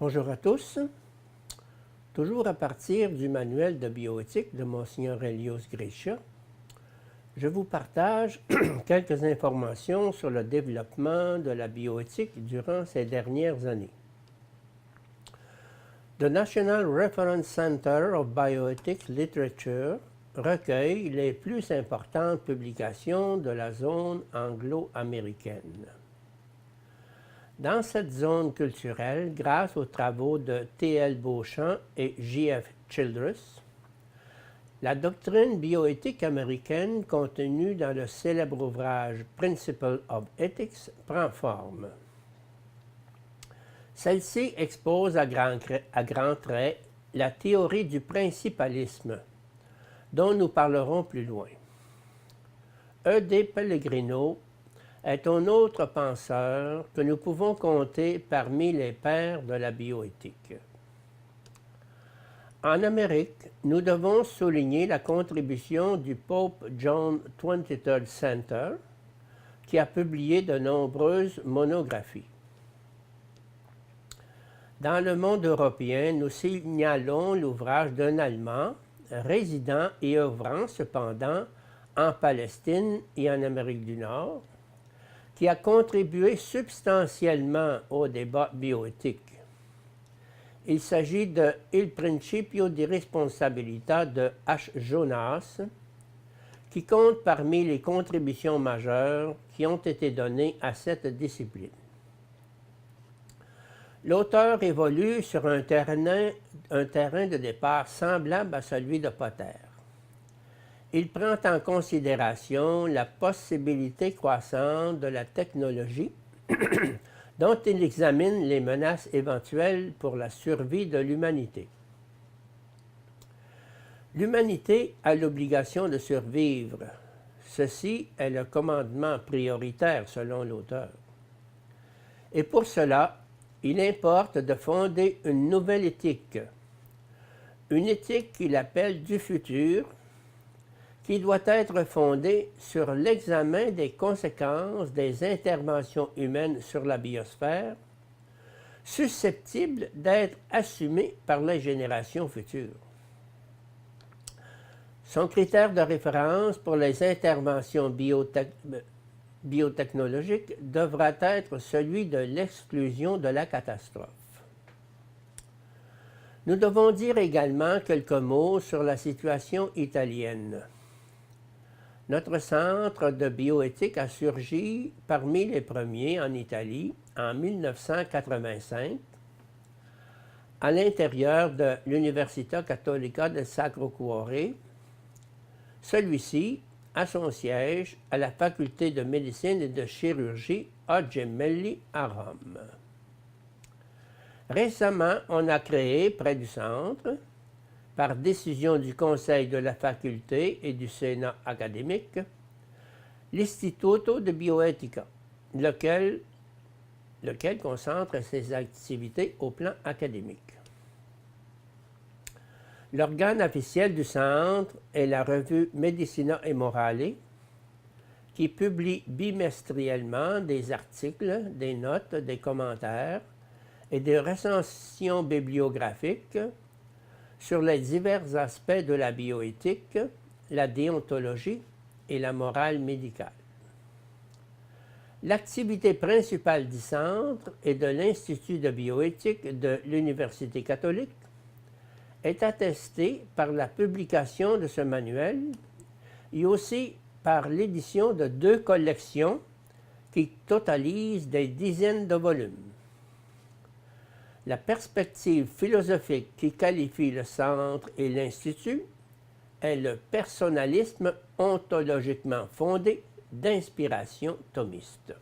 Bonjour à tous. Toujours à partir du manuel de bioéthique de Mgr Elios Grécia, je vous partage quelques informations sur le développement de la bioéthique durant ces dernières années. The National Reference Center of Bioethics Literature recueille les plus importantes publications de la zone anglo-américaine. Dans cette zone culturelle, grâce aux travaux de T.L. Beauchamp et J.F. Childress, la doctrine bioéthique américaine contenue dans le célèbre ouvrage Principles of Ethics prend forme. Celle-ci expose à grands traits la théorie du principalisme, dont nous parlerons plus loin. E.D. Pellegrino est un autre penseur que nous pouvons compter parmi les pères de la bioéthique. En Amérique, nous devons souligner la contribution du Pope John XXIII Center, qui a publié de nombreuses monographies. Dans le monde européen, nous signalons l'ouvrage d'un Allemand, résidant et œuvrant cependant en Palestine et en Amérique du Nord, qui a contribué substantiellement au débat bioéthique. Il s'agit de Il Principio di Responsabilità de H. Jonas, qui compte parmi les contributions majeures qui ont été données à cette discipline. L'auteur évolue sur un terrain de départ semblable à celui de Potter. Il prend en considération la possibilité croissante de la technologie dont il examine les menaces éventuelles pour la survie de l'humanité. L'humanité a l'obligation de survivre. Ceci est le commandement prioritaire selon l'auteur. Et pour cela, il importe de fonder une nouvelle éthique. Une éthique qu'il appelle du futur, qui doit être fondée sur l'examen des conséquences des interventions humaines sur la biosphère, susceptibles d'être assumées par les générations futures. Son critère de référence pour les interventions biotechnologiques devra être celui de l'exclusion de la catastrophe. Nous devons dire également quelques mots sur la situation italienne. Notre centre de bioéthique a surgi parmi les premiers en Italie en 1985 à l'intérieur de l'Università Cattolica del Sacro Cuore. Celui-ci a son siège à la faculté de médecine et de chirurgie a Gemelli à Rome. Récemment, on a créé près du centre, par décision du Conseil de la faculté et du Sénat académique, l'Istituto de Bioetica, lequel concentre ses activités au plan académique. L'organe officiel du centre est la revue Medicina e Morale, qui publie bimestriellement des articles, des notes, des commentaires et des recensions bibliographiques sur les divers aspects de la bioéthique, la déontologie et la morale médicale. L'activité principale du centre et de l'Institut de bioéthique de l'Université catholique est attestée par la publication de ce manuel et aussi par l'édition de 2 collections qui totalisent des dizaines de volumes. La perspective philosophique qui qualifie le centre et l'Institut est le personnalisme ontologiquement fondé d'inspiration thomiste.